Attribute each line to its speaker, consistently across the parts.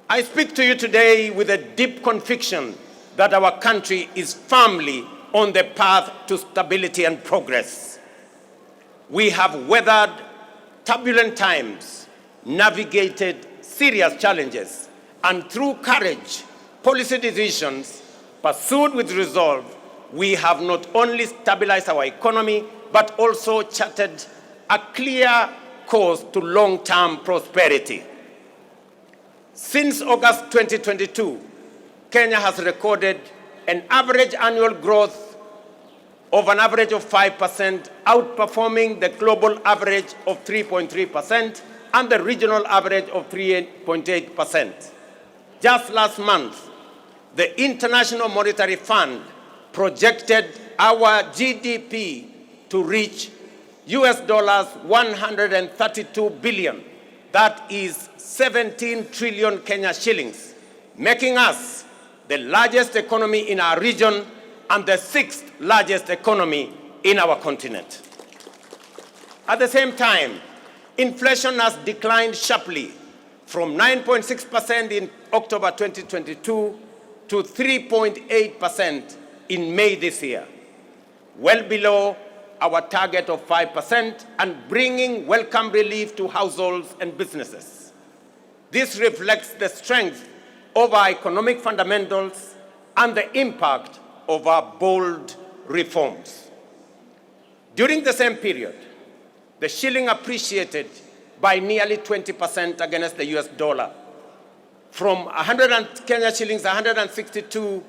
Speaker 1: I speak to you today with a deep conviction that our country is firmly on the path to stability and progress. We have weathered turbulent times, navigated serious challenges, and through courage, policy decisions pursued with resolve, we have not only stabilized our economy, but also charted a clear course to long-term prosperity. Since August 2022, Kenya has recorded an average annual growth of an average of 5%, outperforming the global average of 3.3% and the regional average of 3.8%. Just last month, the International Monetary Fund projected our GDP to reach US dollars 132 billion. That is 17 trillion Kenya shillings, making us the largest economy in our region and the 6th largest economy in our continent. At the same time, inflation has declined sharply from 9.6% in October 2022 to 3.8% in May this year, well below our target of 5% and bringing welcome relief to households and businesses. This reflects the strength of our economic fundamentals and the impact of our bold reforms. During the same period, the shilling appreciated by nearly 20% against the US dollar, from Kenya shillings 162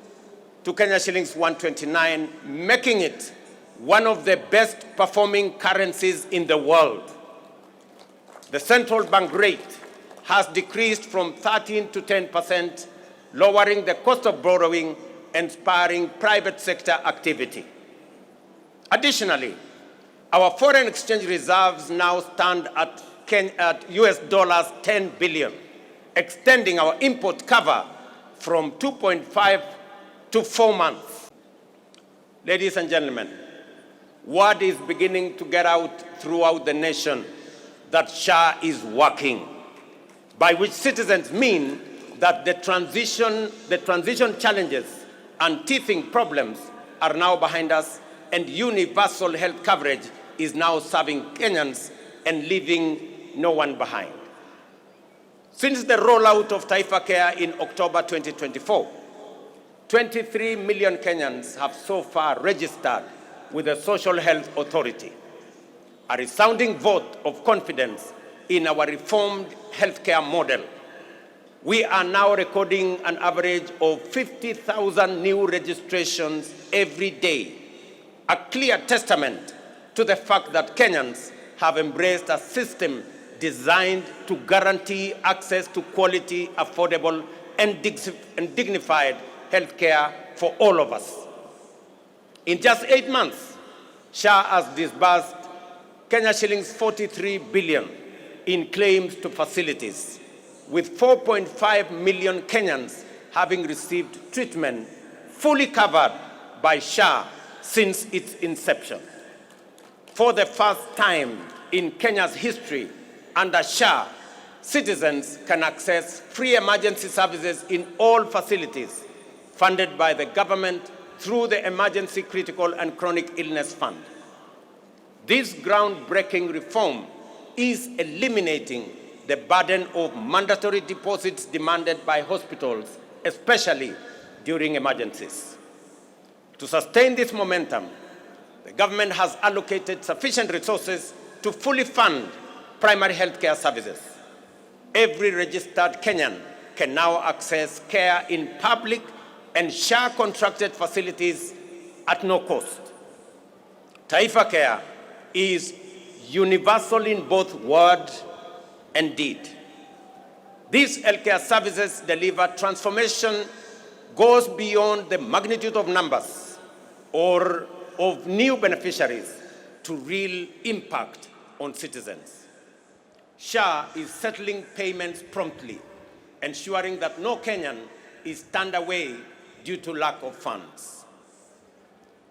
Speaker 1: to Kenya shillings 129, making it one of the best performing currencies in the world. The central bank rate has decreased from 13 to 10%, lowering the cost of borrowing and spurring private sector activity. Additionally, our foreign exchange reserves now stand at US dollars 10 billion, extending our import cover from 2.5 to 4 months. Ladies and gentlemen, word is beginning to get out throughout the nation that SHA is working, by which citizens mean that the transition challenges and teething problems are now behind us, and universal health coverage is now serving Kenyans and leaving no one behind. Since the rollout of Taifa Care in October 2024, 23 million Kenyans have so far registered with the Social Health Authority, a resounding vote of confidence in our reformed healthcare model. We are now recording an average of 50,000 new registrations every day, a clear testament to the fact that Kenyans have embraced a system designed to guarantee access to quality, affordable, and dignified healthcare for all of us. In just 8 months, SHA has disbursed Kenya shillings 43 billion in claims to facilities, with 4.5 million Kenyans having received treatment fully covered by SHA since its inception. For the first time in Kenya's history, under SHA, citizens can access free emergency services in all facilities funded by the government through the Emergency Critical and Chronic Illness Fund. This groundbreaking reform is eliminating the burden of mandatory deposits demanded by hospitals, especially during emergencies. To sustain this momentum, the government has allocated sufficient resources to fully fund primary healthcare services. Every registered Kenyan can now access care in public and SHA-contracted facilities at no cost. Taifa Care is universal in both word and deed. These healthcare services deliver transformation goes beyond the magnitude of numbers or of new beneficiaries to real impact on citizens. SHA is settling payments promptly, ensuring that no Kenyan is turned away due to lack of funds.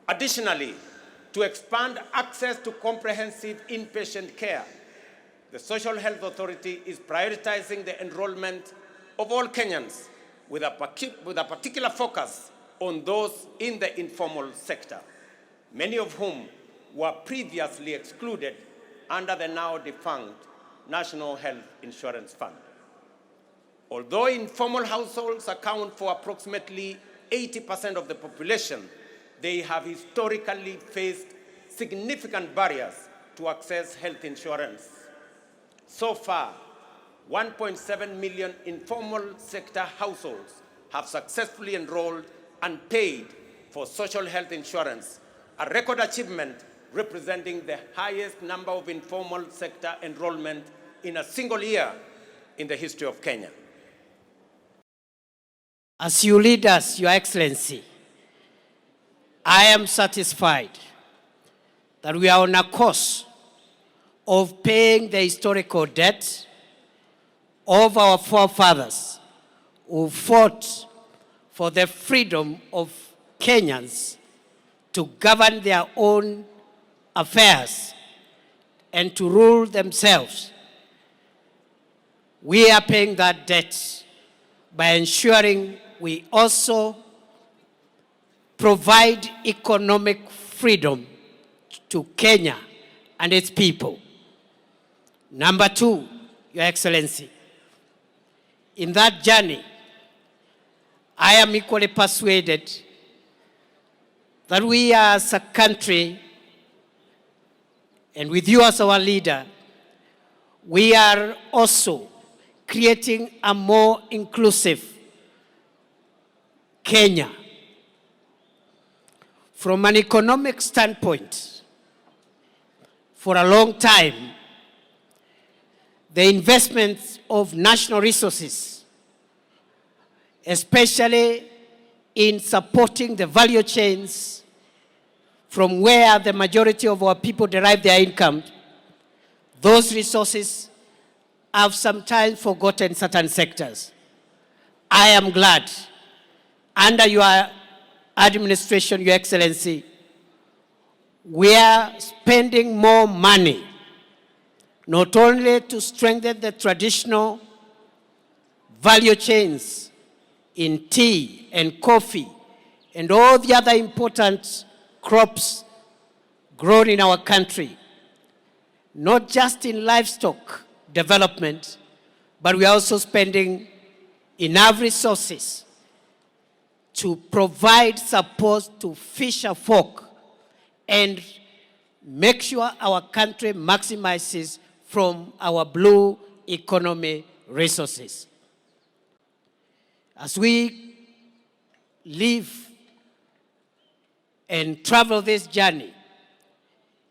Speaker 1: Additionally, to expand access to comprehensive inpatient care. The Social Health Authority is prioritizing the enrollment of all Kenyans with a particular focus on those in the informal sector, many of whom were previously excluded under the now defunct National Health Insurance Fund. Although informal households account for approximately 80% of the population, they have historically faced significant barriers to access health insurance. So far, 1.7 million informal sector households have successfully enrolled and paid for social health insurance, a record achievement representing the highest number of informal sector enrollment in a single year in the history of Kenya.
Speaker 2: As you lead us, Your Excellency, I am satisfied that we are on a course of paying the historical debt of our forefathers who fought for the freedom of Kenyans to govern their own affairs and to rule themselves. We are paying that debt by ensuring we also provide economic freedom to Kenya and its people. Number two, Your Excellency, in that journey, I am equally persuaded that we as a country, and with you as our leader, we are also creating a more inclusive Kenya. From an economic standpoint, for a long time, the investments of national resources, especially in supporting the value chains from where the majority of our people derive their income, those resources have sometimes forgotten certain sectors. I am glad, under your administration, Your Excellency, we are spending more money, not only to strengthen the traditional value chains in tea and coffee and all the other important crops grown in our country, not just in livestock development, but we are also spending enough resources to provide support to fisher folk and make sure our country maximizes from our blue economy resources. As we live and travel this journey,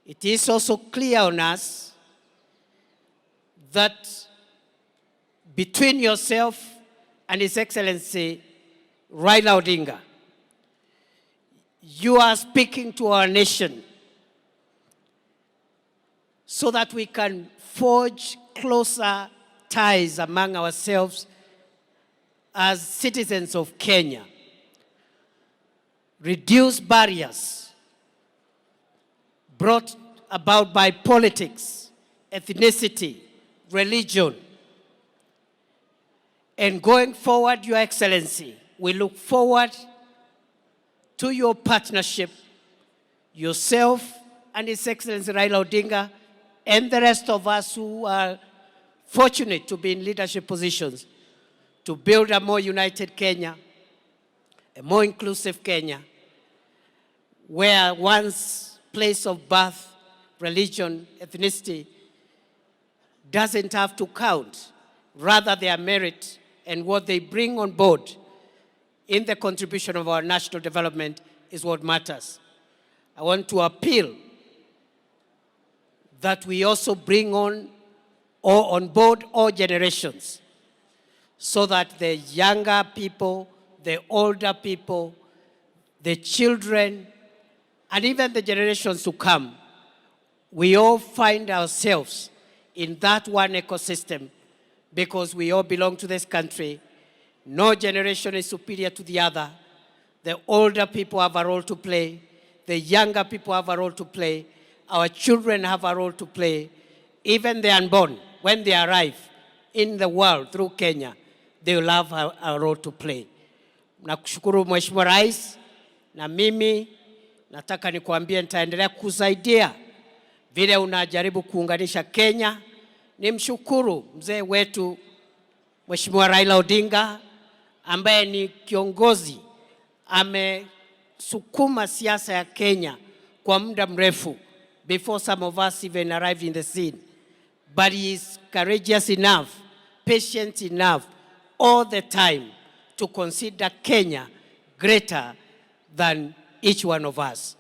Speaker 2: it is also clear on us that between yourself and His Excellency Raila Odinga, you are speaking to our nation so that we can forge closer ties among ourselves as citizens of Kenya, reduce barriers brought about by politics, ethnicity, religion. And going forward, Your Excellency, we look forward to your partnership, yourself and His Excellency Raila Odinga, and the rest of us who are fortunate to be in leadership positions, to build a more united Kenya, a more inclusive Kenya, where one's place of birth, religion, ethnicity doesn't have to count. Rather, their merit and what they bring on board in the contribution of our national development is what matters. I want to appeal that we also bring on board all generations, so that the younger people, the older people, the children, and even the generations to come, we all find ourselves in that one ecosystem because we all belong to this country. No generation is superior to the other. The older people have a role to play. the younger people have a role to play, our children have a role to play, even the unborn, when they arrive in the world through Kenya, they will have a role to play. Nakushukuru Mheshimiwa Rais, na mimi nataka nikuambie nitaendelea kusaidia vile unajaribu kuunganisha Kenya. Nimshukuru mzee wetu Mheshimiwa Raila Odinga ambaye ni kiongozi amesukuma siasa ya Kenya kwa muda mrefu before some of us even arrived in the scene. But he is courageous enough, patient enough all the time to consider Kenya greater than each one of us.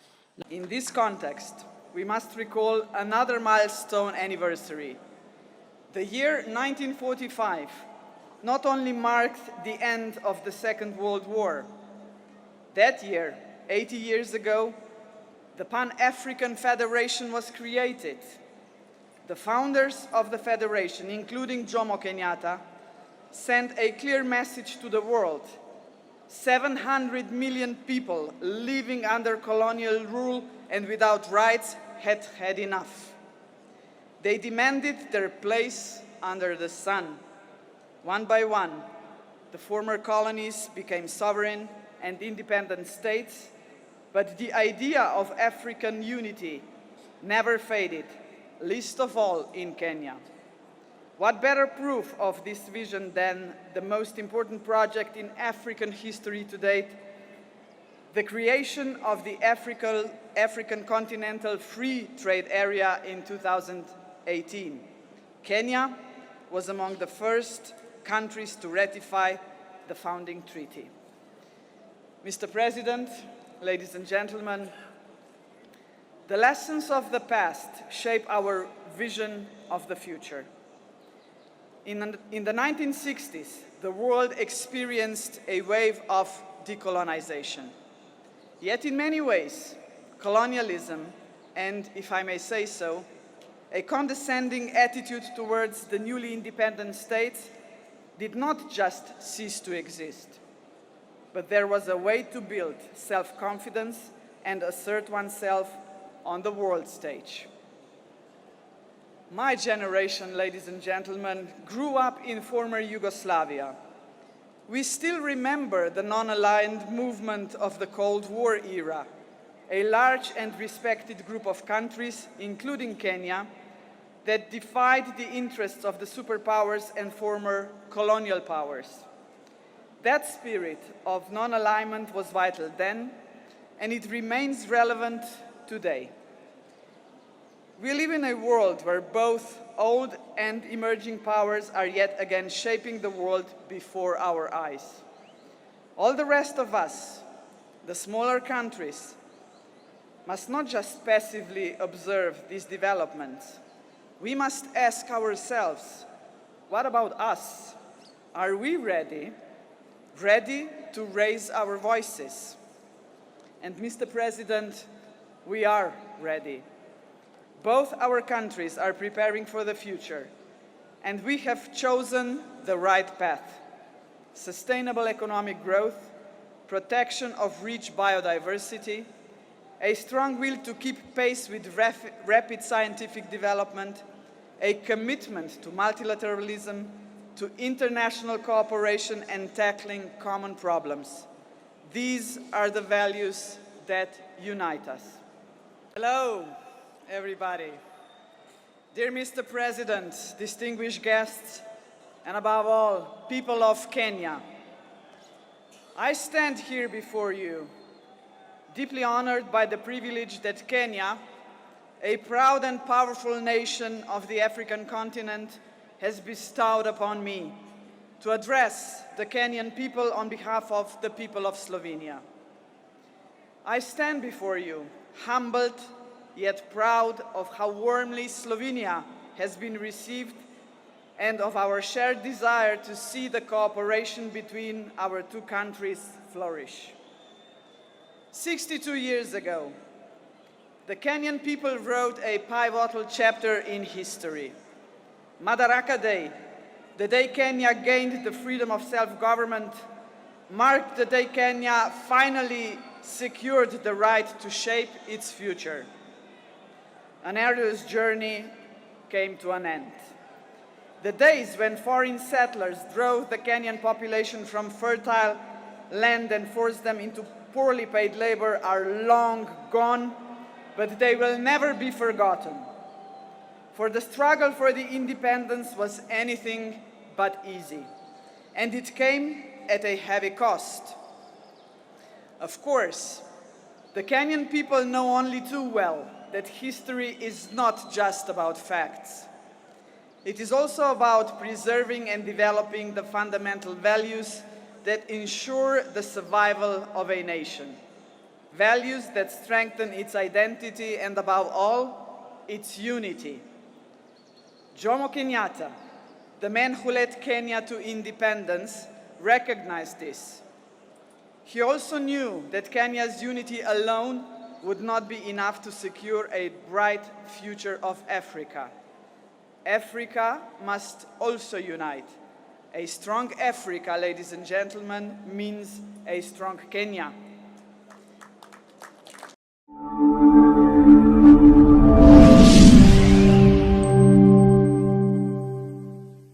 Speaker 3: In this context, we must recall another milestone anniversary. The year 1945 not only marked the end of the Second World War. That year, 80 years ago, the Pan-African Federation was created. The founders of the Federation, including Jomo Kenyatta, sent a clear message to the world. 700 million people living under colonial rule and without rights had had enough. They demanded their place under the sun. One by one, the former colonies became sovereign and independent states, but the idea of African unity never faded, least of all in Kenya. What better proof of this vision than the most important project in African history to date, the creation of the African Continental Free Trade Area in 2018. Kenya was among the first countries to ratify the founding treaty. Mr. President, ladies and gentlemen, the lessons of the past shape our vision of the future. In the 1960s, the world experienced a wave of decolonization. Yet in many ways, colonialism, and if I may say so, a condescending attitude towards the newly independent states did not just cease to exist, but there was a way to build self-confidence and assert oneself on the world stage. My generation, ladies and gentlemen, grew up in former Yugoslavia. We still remember the non-aligned movement of the Cold War era, a large and respected group of countries, including Kenya, that defied the interests of the superpowers and former colonial powers. That spirit of non-alignment was vital then, and it remains relevant today. We live in a world where both old and emerging powers are yet again shaping the world before our eyes. All the rest of us, the smaller countries, must not just passively observe these developments. We must ask ourselves, what about us? Are we ready to raise our voices? And Mr. President, we are ready. Both our countries are preparing for the future, and we have chosen the right path. Sustainable economic growth, protection of rich biodiversity, a strong will to keep pace with rapid scientific development, a commitment to multilateralism, to international cooperation and tackling common problems. These are the values that unite us. Hello, everybody. Dear Mr. President, distinguished guests, and above all, people of Kenya, I stand here before you deeply honored by the privilege that Kenya, a proud and powerful nation of the African continent, has bestowed upon me to address the Kenyan people on behalf of the people of Slovenia. I stand before you humbled yet proud of how warmly Slovenia has been received and of our shared desire to see the cooperation between our two countries flourish. 62 years ago, the Kenyan people wrote a pivotal chapter in history. Madaraka Day, the day Kenya gained the freedom of self-government, marked the day Kenya finally secured the right to shape its future. An arduous journey came to an end. The days when foreign settlers drove the Kenyan population from fertile land and forced them into poorly paid labor are long gone, but they will never be forgotten. For the struggle for the independence was anything but easy, and it came at a heavy cost. Of course, the Kenyan people know only too well that history is not just about facts. It is also about preserving and developing the fundamental values that ensure the survival of a nation. Values that strengthen its identity and, above all, its unity. Jomo Kenyatta, the man who led Kenya to independence, recognized this. He also knew that Kenya's unity alone would not be enough to secure a bright future of Africa. Africa must also unite. A strong Africa, ladies and gentlemen, means a strong Kenya.